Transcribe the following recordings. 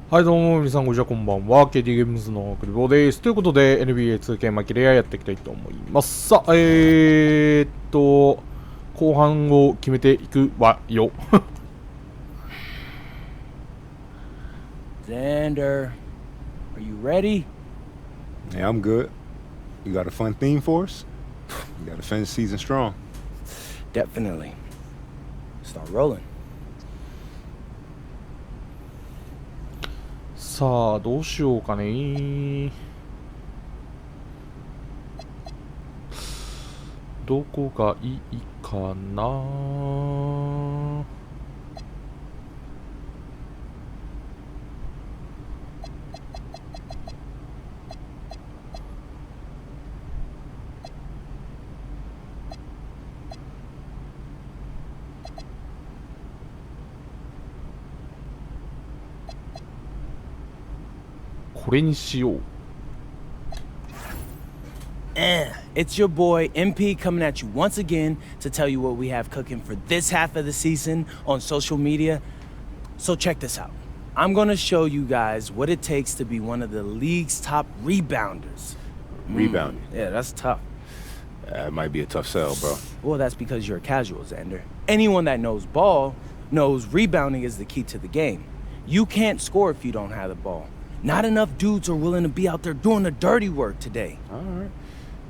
はいどうも皆さんこんにちはこんばんは KT ゲームズのクリボーですということで NBA2K マキレアやっていきたいと思いますさあ後半を決めていくわよXander, are you ready? Yeah, I'm good. You got a fun theme for us? You got to finish the season strong. Definitely. Start rolling. さあどうしようかねどこがいいかなこれにしよう It's your boy MP coming at you once again to tell you what we have cooking for this half of the season on social media. So check this out. I'm gonna show you guys what it takes to be one of the league's top rebounders. Rebounding. Yeah, that's tough. That might be a tough sell, bro. Well, that's because you're a casual, Xander. Anyone that knows ball knows rebounding is the key to the game. You can't score if you don't have the ball. Not enough dudes are willing to be out there doing the dirty work today. All right.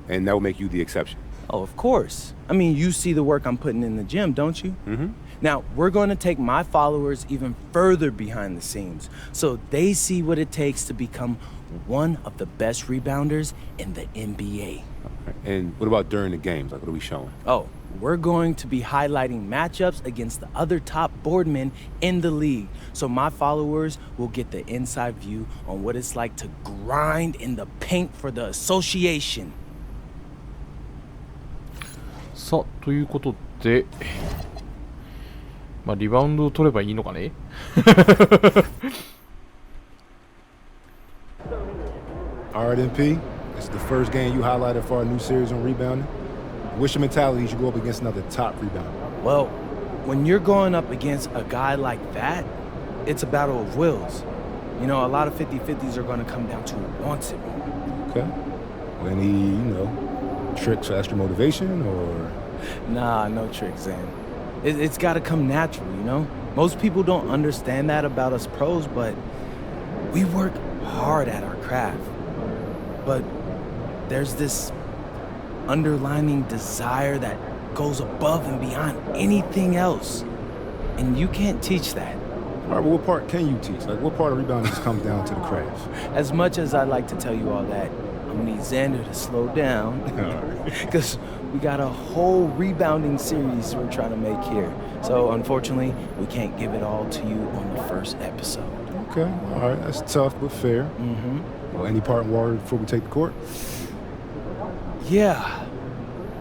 And that will make you the exception. Oh, of course. I mean, you see the work I'm putting in the gym, don't you? Mm-hmm. Now, we're going to take my followers even further behind the scenes so they see what it takes to become one of the best rebounders in the NBA. And what about during the games? Like, what are we showing? Oh, we're going to be highlighting matchups against the other top boardmen in the league so my followers will get the inside view on what it's like to grind in the paint for the association. さあということでまあリバウンドを取ればいいのかねAll right, MP. This is the first game you highlighted for our new series on rebounding. What's your mentality as you go up against another top rebounder? Well, when you're going up against a guy like that, it's a battle of wills. You know, a lot of 50-50s are going to come down to who wants it more. Okay. Well, any, tricks for extra motivation or? Nah, no tricks, Zan. It's got to come natural, you know? Most people don't understand that about us pros, but we work hard at our craft. But there's this underlining desire that goes above and beyond anything else. And you can't teach that. All right, well, what part can you teach? Like, what part of rebounding just comes down to the craft? As much as I'd like to tell you all that, I'm gonna need Xander to slow down. Because we got a whole rebounding series we're trying to make here. So, unfortunately, we can't give it all to you on the first episode. Okay, all right, that's tough but fair. Mm-hmm. Well, any parting words before we take the court? Yeah.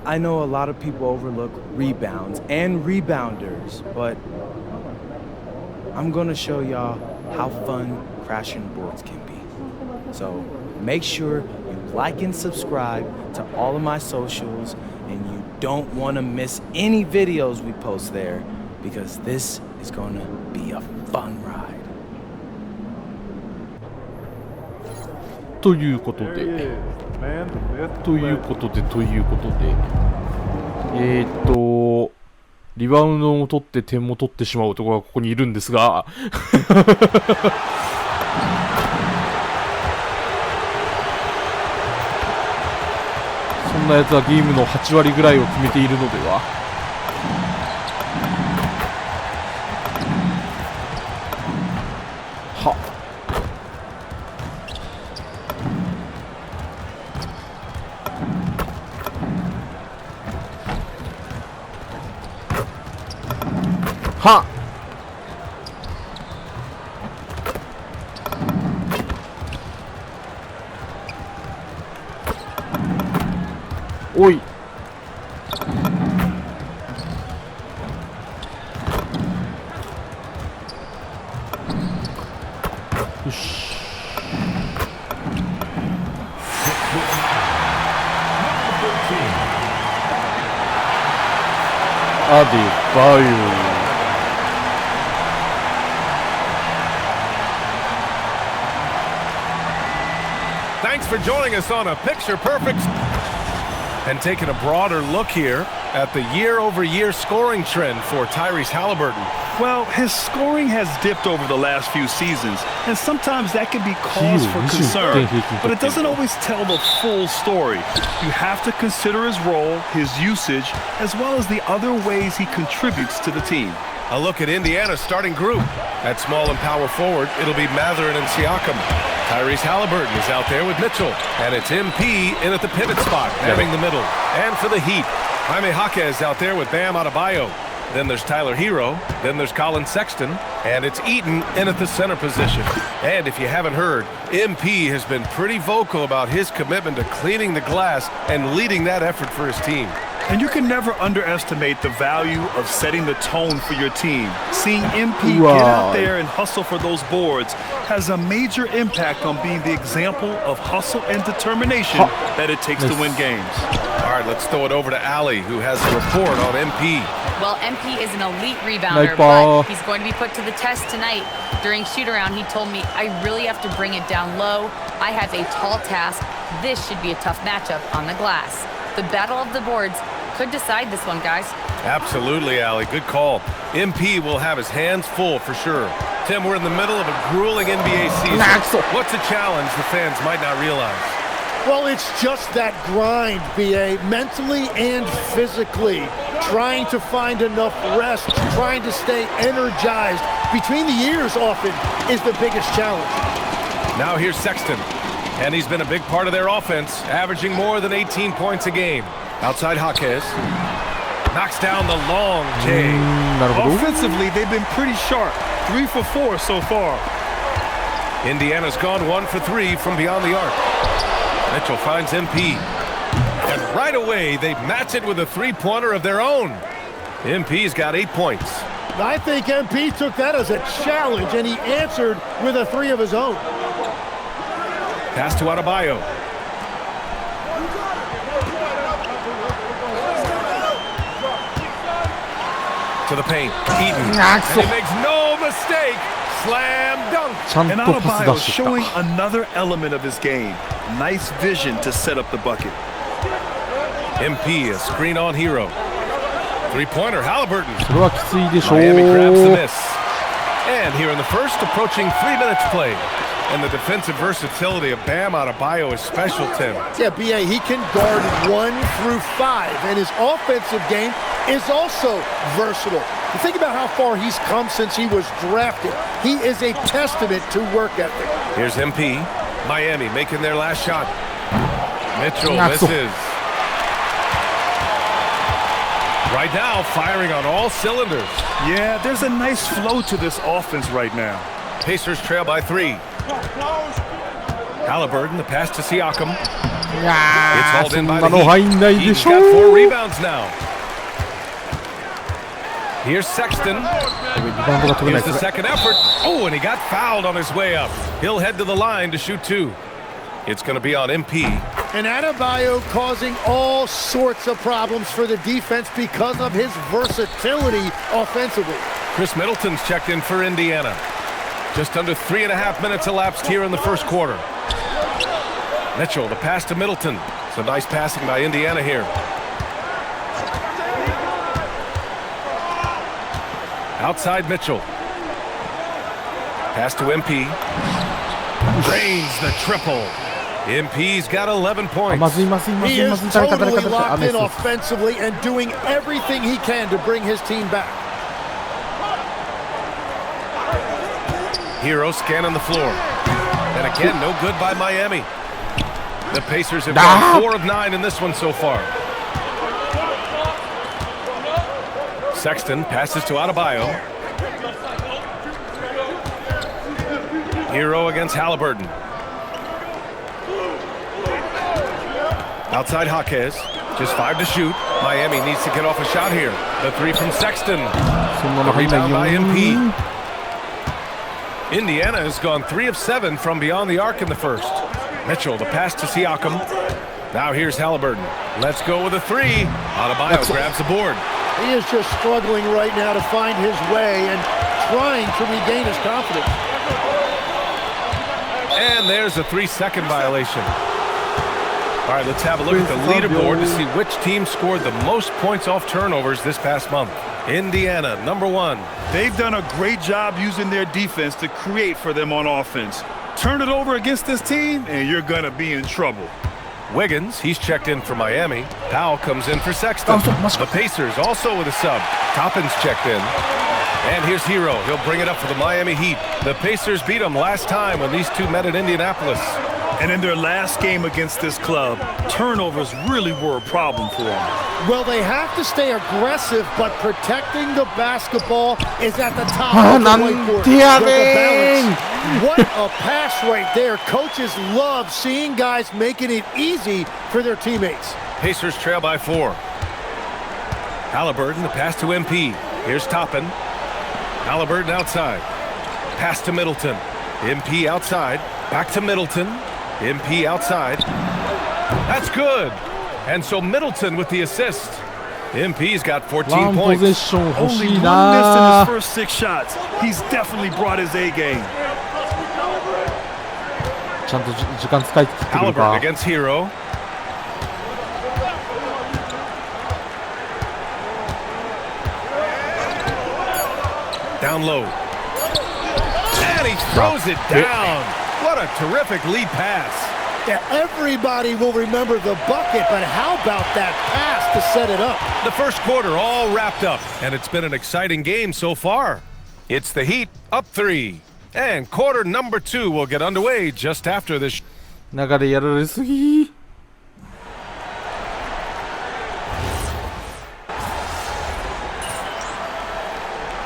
I know a lot of people overlook rebounds and rebounders, but I'm gonna show y'all how fun crashing boards can be. So make sure you like and subscribe to all of my socials, and you don't want to miss any videos we post there, because this is gonna be a fun ride. ということでリバウンドも取って点も取ってしまう男がここにいるんですがそんなやつはゲームの8割ぐらいを決めているのでははっおいよしアディバイオ Thanks for joining us on a Picture Perfect. And taking a broader look here at the year-over-year scoring trend for Tyrese Halliburton. Well, his scoring has dipped over the last few seasons, and sometimes that can be cause for concern. But it doesn't always tell the full story. You have to consider his role, his usage, as well as the other ways he contributes to the team. A look at Indiana's starting group. At small and power forward, it'll be Mathurin and Siakam. Tyrese Halliburton is out there with Mitchell. And it's MP in at the pivot spot, manning the middle. And for the Heat, Jaime Jaquez out there with Bam Adebayo. Then there's Tyler Hero. Then there's Colin Sexton. And it's Eaton in at the center position. And if you haven't heard, MP has been pretty vocal about his commitment to cleaning the glass and leading that effort for his team. And you can never underestimate the value of setting the tone for your team. Seeing MP get out there and hustle for those boards has a major impact on being the example of hustle and determination that it takes to win games. All right, let's throw it over to Allie, who has a report on MP. Well, MP is an elite rebounder, but he's going to be put to the test tonight. During shoot-around, he told me, I really have to bring it down low. I have a tall task. This should be a tough matchup on the glass. The battle of the boards could decide this one, guys. Absolutely, Allie. Good call. MP will have his hands full for sure. Tim, we're in the middle of a grueling NBA season. What's a challenge the fans might not realize? Well, it's just that grind, B.A., mentally and physically. Trying to find enough rest, trying to stay energized between the years often is the biggest challenge. Now here's Sexton. And he's been a big part of their offense, averaging more than 18 points a game. Outside Jaquez. Knocks down the long J. Offensively, they've been pretty sharp. 3 for 4 so far. Indiana's gone 1 for 3 from beyond the arc. Mitchell finds MP. And right away, they match it with a three-pointer of their own. MP's got 8 points. I think MP took that as a challenge, and he answered with a 3 of his own. Pass to Adebayo. To the paint. Eaton. And he makes no mistake. Slam dunk. And Adebayo showing another element of his game. Nice vision to set up the bucket. MP, a screen on Hero. Three-pointer, Halliburton. それはきついでしょう。 Miami grabs the miss. And here in the first, approaching 3 minutes played. And the defensive versatility of Bam Adebayo is special, Tim. Yeah, B.A., he can guard 1 through 5, and his offensive game is also versatile. You think about how far he's come since he was drafted. He is a testament to work ethic. Here's MP. Miami making their last shot. Mitchell misses. Right now, firing on all cylinders. Yeah, there's a nice flow to this offense right now. Pacers trail by 3. Halliburton, the pass to Siakam. It's hauled in by the Heat. He's got 4 rebounds now. Here's Sexton. Here's the second effort. Oh, and he got fouled on his way up. He'll head to the line to shoot 2. It's going to be on MP. And Adebayo causing all sorts of problems for the defense because of his versatility offensively. Chris Middleton's checked in for Indiana. Just under 3.5 minutes elapsed here in the first quarter. Mitchell, the pass to Middleton. Some nice passing by Indiana here. Outside Mitchell. Pass to MP. Drains the triple. MP's got 11 points. He is totally locked in offensively and doing everything he can to bring his team back. Hero scanning the floor. And again, no good by Miami. The Pacers have gone 4 of 9 in this one so far. Sexton passes to Adebayo. Hero against Halliburton. Outside Jaquez. Just 5 to shoot. Miami needs to get off a shot here. The 3 from Sexton. The rebound by MP. Indiana has gone 3 of 7 from beyond the arc in the first. Mitchell, the pass to Siakam. Now here's Halliburton. Let's go with a 3. Adebayo grabs the board. He is just struggling right now to find his way and trying to regain his confidence. And there's a 3-second violation. All right, let's have a look at the leaderboard to see which team scored the most points off turnovers this past month. Indiana, number 1. They've done a great job using their defense to create for them on offense. Turn it over against this team, and you're going to be in trouble. Wiggins, he's checked in for Miami. Powell comes in for Sexton. The Pacers also with a sub. Toppin's checked in. And here's Hero. He'll bring it up for the Miami Heat. The Pacers beat them last time when these two met at Indianapolis. And in their last game against this club, turnovers really were a problem for them. Well, they have to stay aggressive, but protecting the basketball is at the top of the whiteboard. There's a balance. What a pass right there. Coaches love seeing guys making it easy for their teammates. Pacers trail by 4. Halliburton, the pass to MP. Here's Toppin. Halliburton outside. Pass to Middleton. MP outside. Back to Middleton. MP outside. That's good. And so Middleton with the assist. MP's got 14 points. Only 1 miss in his first 6 shots. He's definitely brought his A game. Halliburton against Hero. Down low. And he throws it down. What a terrific lead pass. Yeah, everybody will remember the bucket, but how about that pass to set it up? The first quarter all wrapped up, and it's been an exciting game so far. It's the Heat up 3. And quarter number 2 will get underway just after this. 流れやられすぎ。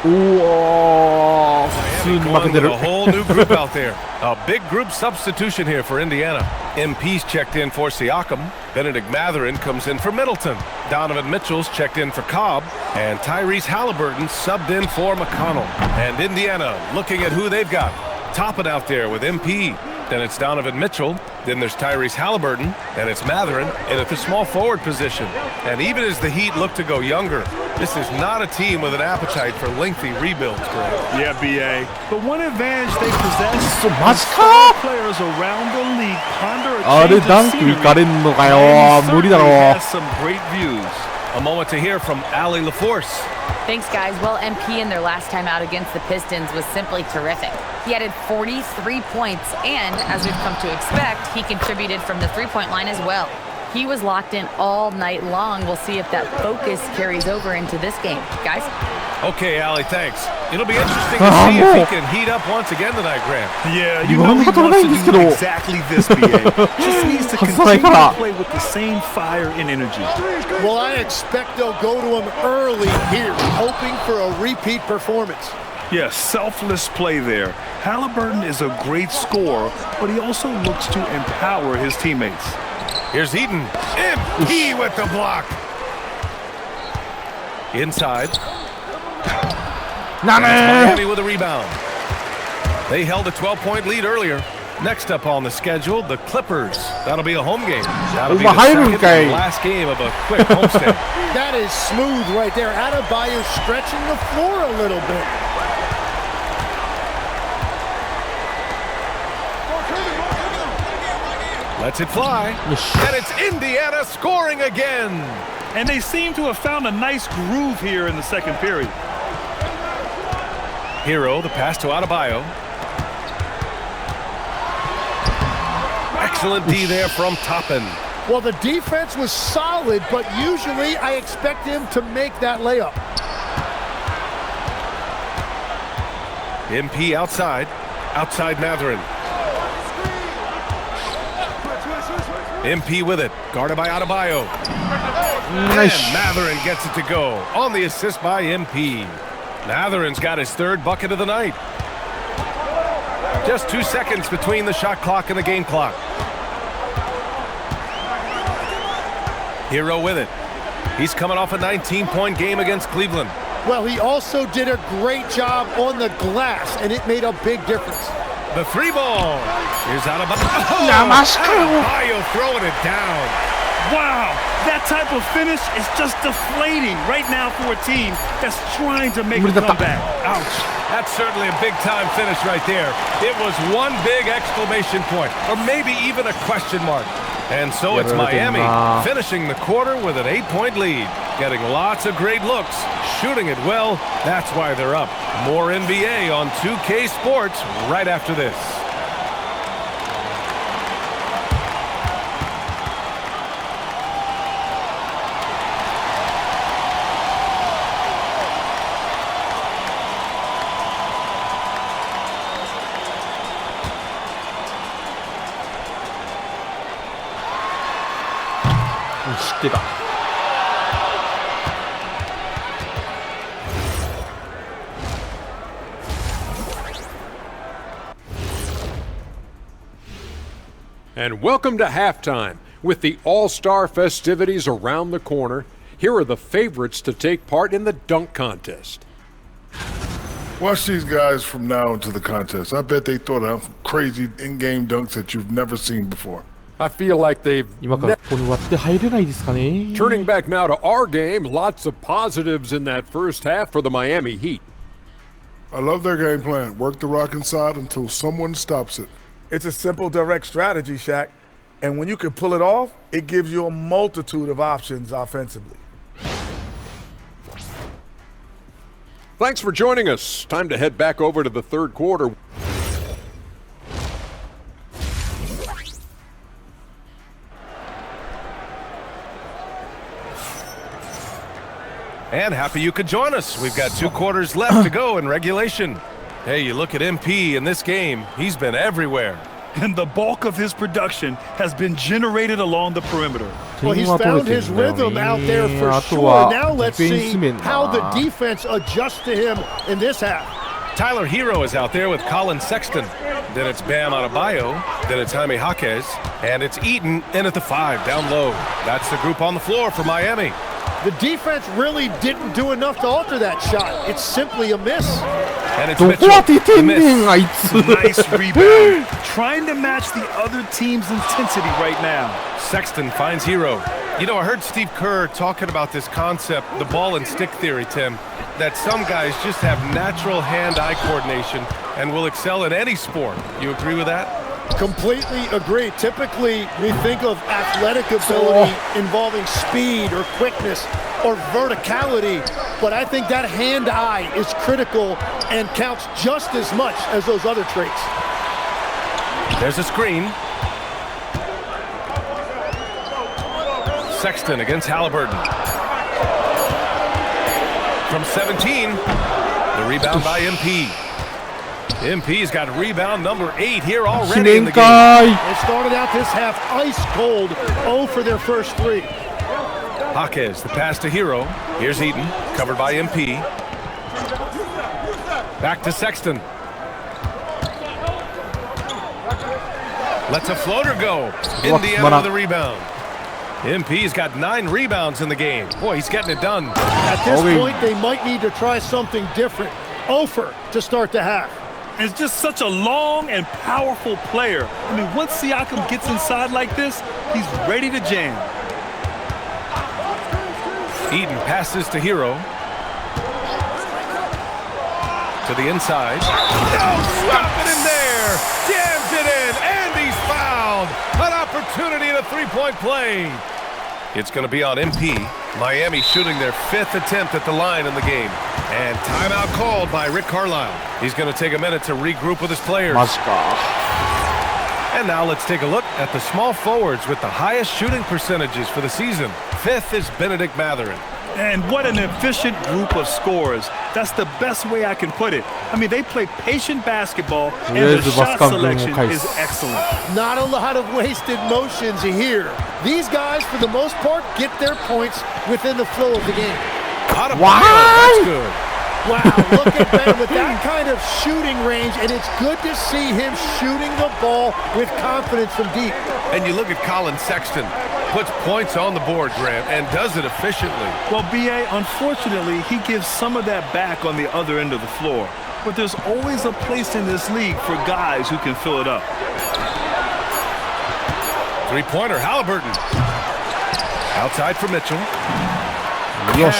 おお、普通に負けてる。 A whole new group out there. A big group substitution here for Indiana. MP's checked in for Siakam. Benedict Mathurin comes in for Middleton. Donovan Mitchell's checked in for Cobb. And Tyrese Halliburton subbed in for McConnell. And Indiana looking at who they've got. Toppin out there with MP. Then it's Donovan Mitchell. Then there's Tyrese Halliburton. And it's Mathurin in at the small forward position. And even as the Heat look to go younger, this is not a team with an appetite for lengthy rebuilds, Greg. Yeah, BA. But one advantage they possess is players around the league ponder a change of scenery. And he certainly has some great views. A moment to hear from Allie LaForce. Thanks, guys. Well, MP in their last time out against the Pistons was simply terrific. He added 43 points, and as we've come to expect, he contributed from the three-point line as well. He was locked in all night long. We'll see if that focus carries over into this game. Guys? Okay, Allie, thanks. It'll be interesting to see if he can heat up once again tonight, Graham. Yeah, you know he wants to do exactly this, BA. Just needs to continue to play with the same fire and energy. Well, I expect they'll go to him early here, hoping for a repeat performance. Yes, selfless play there. Halliburton is a great scorer, but he also looks to empower his teammates. Here's Eaton. MP with the block. Inside. Miami with a rebound. They held a 12-point lead earlier. Next up on the schedule, the Clippers. That'll be a home game. That'll be the second and last game of a quick homestand. That is smooth right there. Adebayo stretching the floor a little bit. Lets it fly. And it's Indiana scoring again. And they seem to have found a nice groove here in the second period. Hero, the pass to Adebayo. Excellent D there from Toppin. Well, the defense was solid, but usually I expect him to make that layup. MP outside. Outside Mathurin. MP with it. Guarded by Adebayo. And Mathurin gets it to go. On the assist by MP. Mathurin's got his third bucket of the night. Just 2 seconds between the shot clock and the game clock. Hero with it. He's coming off a 19-point game against Cleveland. Well, he also did a great job on the glass, and it made a big difference. The 3 ball. Here's Adebayo. Adebayo throwing it down. Wow, that type of finish is just deflating right now for a team that's trying to make a comeback. Ouch. That's certainly a big-time finish right there. It was one big exclamation point, or maybe even a question mark. And so it's Miami finishing the quarter with an 8-point lead, getting lots of great looks, shooting it well. That's why they're up. More NBA on 2K Sports right after this. And welcome to halftime. With the All-Star festivities around the corner, here are the favorites to take part in the dunk contest. Watch these guys from now into the contest. I bet they throw down some crazy in-game dunks that you've never seen before. I feel like they've 今からここに割って入れないですかね。 Turning back now to our game, lots of positives in that first half for the Miami Heat. I love their game plan. Work the rock inside until someone stops it. It's a simple, direct strategy, Shaq. And when you can pull it off, it gives you a multitude of options offensively. Thanks for joining us. Time to head back over to the third quarter. And happy you could join us. We've got 2 quarters left to go in regulation. Hey, you look at MP in this game, he's been everywhere. And the bulk of his production has been generated along the perimeter. Well, he's found his rhythm out there for sure. Now let's see how the defense adjusts to him in this half. Tyler Hero is out there with Colin Sexton. Then it's Bam Adebayo. Then it's Jaime Jaquez. And it's Eaton in at the 5 down low. That's the group on the floor for Miami. The defense really didn't do enough to alter that shot. It's simply a miss. And it's Mitchell. Nice rebound. Trying to match the other team's intensity right now. Sexton finds Hero. You know, I heard Steve Kerr talking about this concept, the ball and stick theory, Tim, that some guys just have natural hand-eye coordination and will excel in any sport. You agree with that? Completely agree. Typically, we think of athletic ability involving speed or quickness or verticality, but I think that hand-eye is critical and counts just as much as those other traits. There's a screen. Sexton against Halliburton. From 17, the rebound by MP. MP's got rebound number 8 here already in the game. They started out this half ice cold, 0 for their first 3. Jaquez, the pass to Hero. Here's Eaton, covered by MP. Back to Sexton. Lets a floater go. Indiana with the rebound. MP's got 9 rebounds in the game. Boy, he's getting it done. At this point, they might need to try something different. Ofer to start the half. It's just such a long and powerful player. I mean, once Siakam gets inside like this, he's ready to jam. Eaton passes to Hero. To the inside. Oh, stop it in there! Jams it in, and he's fouled! An opportunity in a 3-point play. It's going to be on MP. Miami shooting their 5th attempt at the line in the game. And timeout called by Rick Carlisle. He's going to take a minute to regroup with his players. And now let's take a look at the small forwards with the highest shooting percentages for the season. 5th is Benedict Mathurin. And what an efficient group of scorers. That's the best way I can put it. I mean, they play patient basketball, and the shot selection is excellent. Not a lot of wasted motions here. These guys, for the most part, get their points within the flow of the game. Wow, that's good. Wow, look at Ben with that kind of shooting range, and it's good to see him shooting the ball with confidence from deep. And you look at Colin Sexton, puts points on the board, Grant, and does it efficiently. Well, B.A., unfortunately, he gives some of that back on the other end of the floor. But there's always a place in this league for guys who can fill it up. 3-pointer, Halliburton. Outside for Mitchell. Yes.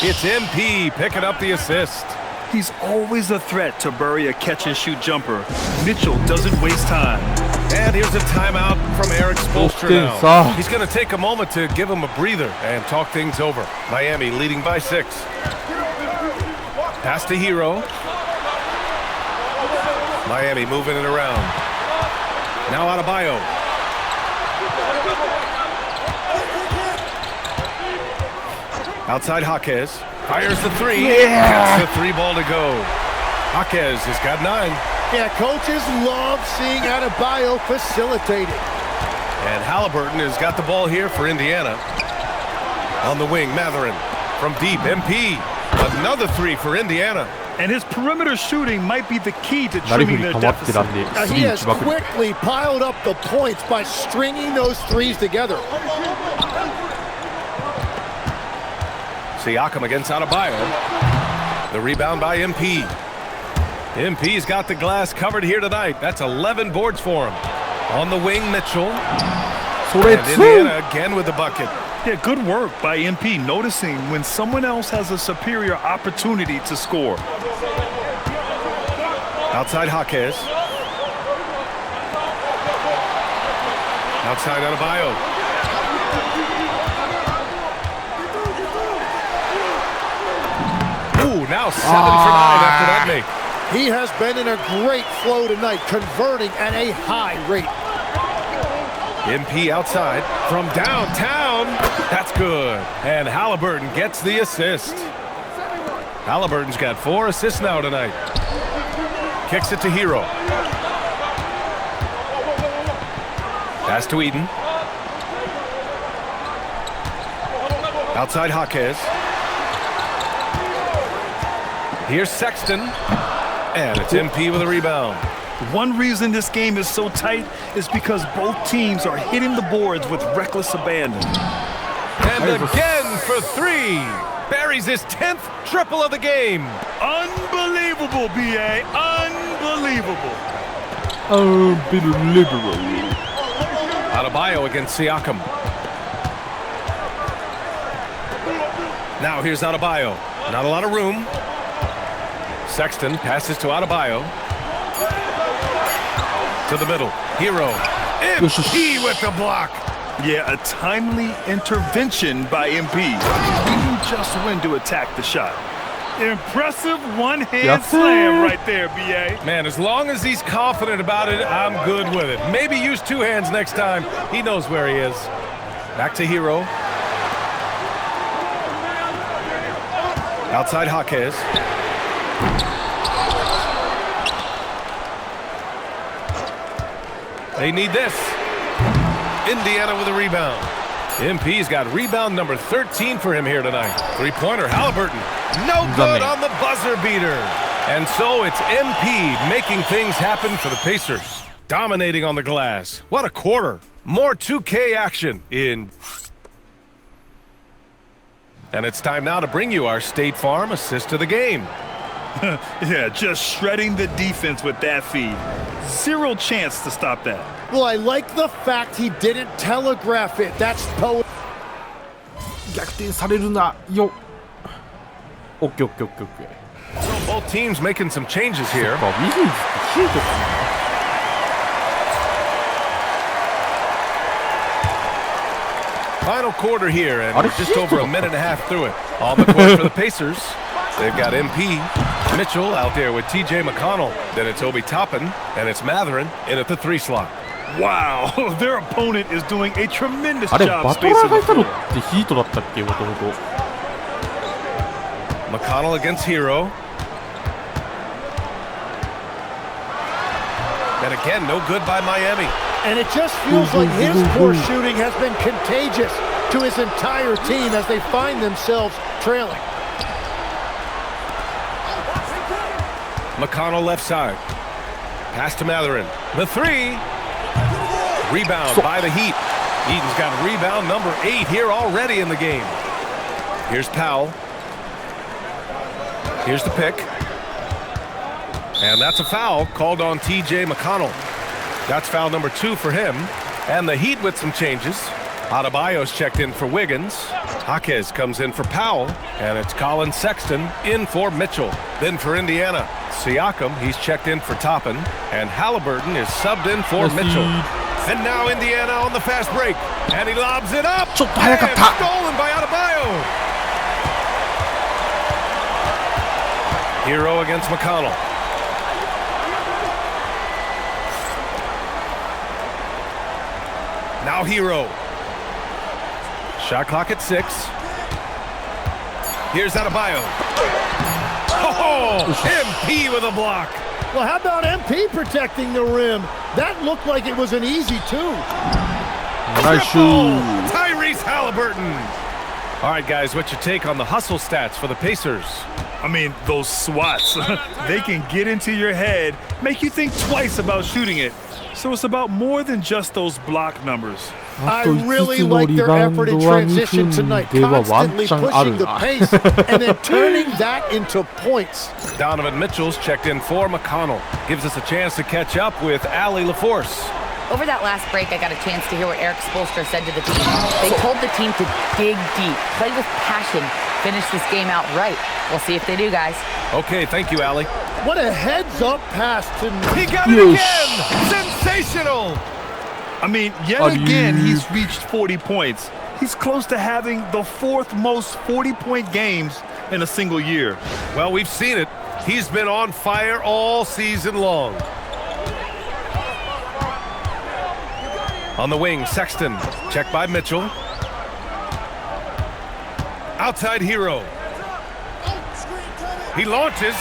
Yes. It's MP picking up the assist. He's always a threat to bury a catch-and-shoot jumper. Mitchell doesn't waste time. And here's a timeout from Eric Spoelstra now. He's going to take a moment to give him a breather and talk things over. Miami leading by 6. Pass to Hero. Miami moving it around. Now Adebayo. Outside Jaquez. Fires the 3. Yeah. Gets the 3 ball to go. Jaquez has got 9. Yeah, coaches love seeing Adebayo facilitating. And Halliburton has got the ball here for Indiana. On the wing, Matherin. From deep, MP. Another 3 for Indiana. And his perimeter shooting might be the key to trimming their deficit. He has quickly piled up the points by stringing those threes together. Siakam against Adebayo. The rebound by MP. MP's got the glass covered here tonight. That's 11 boards for him. On the wing, Mitchell. And Indiana again with the bucket. Yeah, good work by MP, noticing when someone else has a superior opportunity to score. Outside Jaquez. Outside Adebayo. Ooh, now 7 for 9 after that make. He has been in a great flow tonight, converting at a high rate. MP outside from downtown. That's good. And Halliburton gets the assist. Halliburton's got 4 assists now tonight. Kicks it to Hero. Pass to Eden. Outside Jaquez. Here's Sexton. And it's MP with a rebound. One reason this game is so tight is because both teams are hitting the boards with reckless abandon. And again for 3. Buries his 10th triple of the game. Unbelievable, B.A. Unbelievable. Unbelievable. Adebayo against Siakam. Now here's Adebayo. Not a lot of room. Sexton passes to Adebayo. To the middle. Hero. MP with the block. Yeah, a timely intervention by MP. He knew just when to attack the shot. Impressive one-hand slam right there, B.A. Man, as long as he's confident about it, I'm good with it. Maybe use 2 hands next time. He knows where he is. Back to Hero. Outside Jaquez. They need this. Indiana with a rebound. MP's got rebound number 13 for him here tonight. 3-pointer, Halliburton. No good on the buzzer beater. And so it's MP making things happen for the Pacers. Dominating on the glass. What a quarter. More 2K action in... And it's time now to bring you our State Farm assist of the game. Yeah, just shredding the defense with that feed. 0 chance to stop that. Well, I like the fact he didn't telegraph it. That's poetry. 逆転されるなよ。オッケーオッケーオッケーオッケー。 So both teams making some changes here. Final quarter here, and we're just over a minute and a half through it. On the court for the Pacers. They've got MP, Mitchell out there with TJ McConnell. Then it's Obi Toppin, and it's Matherin in at the 3 slot. Wow, their opponent is doing a tremendous あれ job バトラー spacing がい the たの floor. ってヒートだったっけ、もともと。 McConnell against Hero. And again, no good by Miami. And it just feels like his poor shooting has been contagious to his entire team as they find themselves trailing. McConnell left side. Pass to Matherin. The 3. Rebound by the Heat. Eaton's got rebound number 8 here already in the game. Here's Powell. Here's the pick. And that's a foul called on TJ McConnell. That's foul number 2 for him. And the Heat with some changes. Adebayo's checked in for Wiggins. Jaquez comes in for Powell. And it's Colin Sexton in for Mitchell. Then for Indiana, Siakam, he's checked in for Toppin. And Halliburton is subbed in for Mitchell. And now Indiana on the fast break. And he lobs it up. And stolen by Adebayo. Hero against McConnell. Now Hero. Shot clock at 6. Here's Adebayo. Oh, MP with a block. Well, how about MP protecting the rim? That looked like it was an easy 2. Nice shoot. Tyrese Halliburton. All right, guys, what's your take on the hustle stats for the Pacers? I mean, those swats, they can get into your head, make you think twice about shooting it. So it's about more than just those block numbers. I really like their effort in transition tonight, constantly pushing the pace and then turning that into points. Donovan Mitchell's checked in for McConnell. Gives us a chance to catch up with Allie LaForce. Over that last break, I got a chance to hear what Eric Spoelstra said to the team. They told the team to dig deep, play with passion, finish this game out right. We'll see if they do, guys. Okay, thank you, Allie. What a heads-up pass to He got it again! Sensational! I mean, yet again, he's reached 40 points. He's close to having the 4th most 40-point games in a single year. Well, we've seen it. He's been on fire all season long. On the wing, Sexton. Checked by Mitchell. Outside Hero. He launches.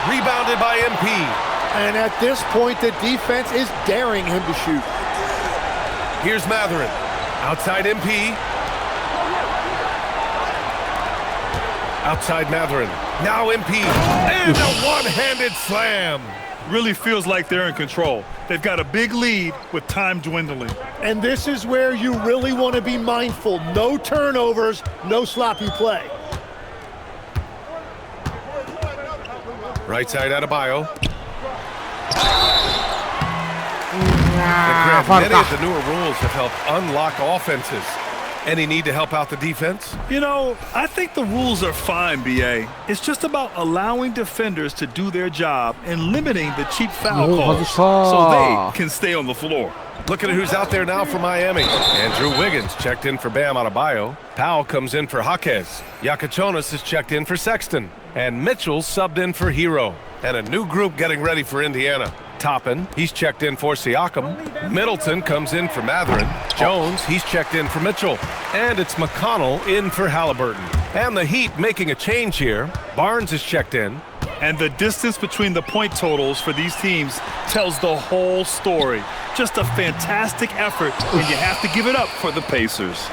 Rebounded by MP. And at this point, the defense is daring him to shoot. Here's Matherin. Outside MP. Outside Matherin. Now MP. And a one-handed slam. Really feels like they're in control. They've got a big lead with time dwindling. And this is where you really want to be mindful. No turnovers, no sloppy play. Right side Adebayo. Many of the newer rules have helped unlock offenses. Any need to help out the defense? You know, I think the rules are fine, B.A. It's just about allowing defenders to do their job and limiting the cheap foul calls so they can stay on the floor. Looking at who's out there now for Miami. Andrew Wiggins checked in for Bam Adebayo. Powell comes in for Jaquez. Yakachonis is checked in for Sexton. And Mitchell subbed in for Hero. And a new group getting ready for Indiana. Toppin, he's checked in for Siakam. Middleton comes in for Matherin. Jones, he's checked in for Mitchell. And it's McConnell in for Halliburton. And the Heat making a change here. Barnes is checked in. And the distance between the point totals for these teams tells the whole story. Just a fantastic effort, and you have to give it up for the Pacers.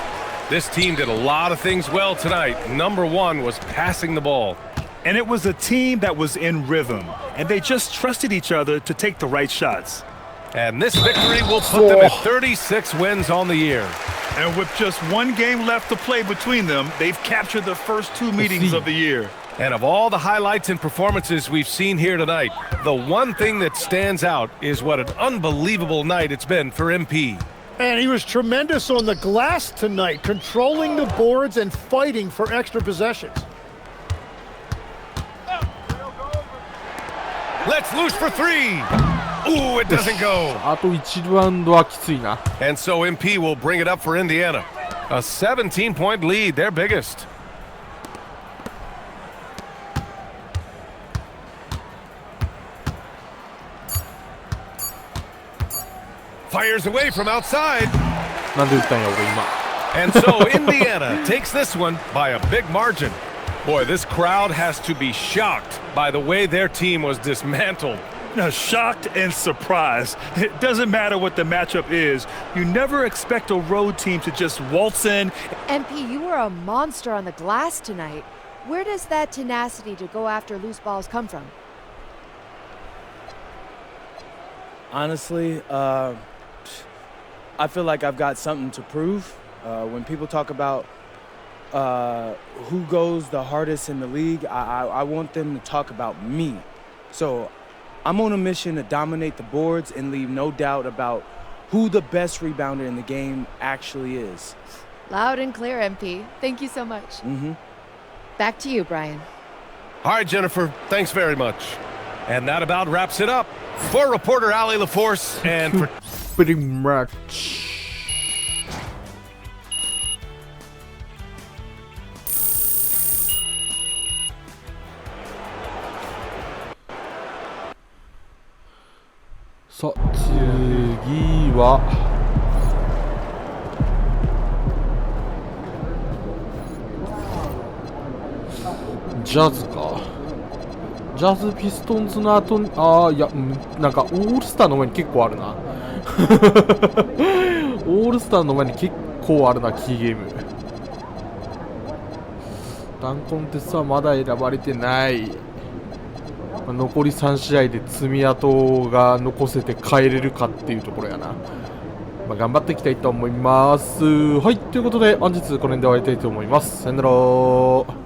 This team did a lot of things well tonight. Number one was passing the ball. And it was a team that was in rhythm, and they just trusted each other to take the right shots. And this victory will put them at 36 wins on the year. And with just one game left to play between them, they've captured the first 2 meetings of the year. And of all the highlights and performances we've seen here tonight, the one thing that stands out is what an unbelievable night it's been for MP. And he was tremendous on the glass tonight, controlling the boards and fighting for extra possessions. Let's loose for 3. Ooh, it doesn't go. あと1ラウンドはきついな。 And so MP will bring it up for Indiana. A 17-point lead, their biggest. Fires away from outside. なんで打ったんや俺今。 And so Indiana takes this one by a big margin. Boy, this crowd has to be shocked by the way their team was dismantled. Now, shocked and surprised. It doesn't matter what the matchup is. You never expect a road team to just waltz in. MP, you were a monster on the glass tonight. Where does that tenacity to go after loose balls come from? Honestly, I feel like I've got something to prove. When people talk about who goes the hardest in the league, I want them to talk about me. So I'm on a mission to dominate the boards and leave no doubt about who the best rebounder in the game actually is. Loud and clear, MP. Thank you so much. Back to you, Brian. All right, Jennifer, thanks very much. And that about wraps it up. For reporter Allie LaForce and for pretty much.さあ次はジャズか。ジャズピストンズの後に、いや、なんかオールスターの前に結構あるな。オールスターの前に結構あるな、キーゲーム。ダンコンテストはまだ選ばれてない。残り3試合で爪痕が残せて帰れるかっていうところやな。頑張っていきたいと思います。はい、ということで本日この辺で終わりたいと思います。さよなら。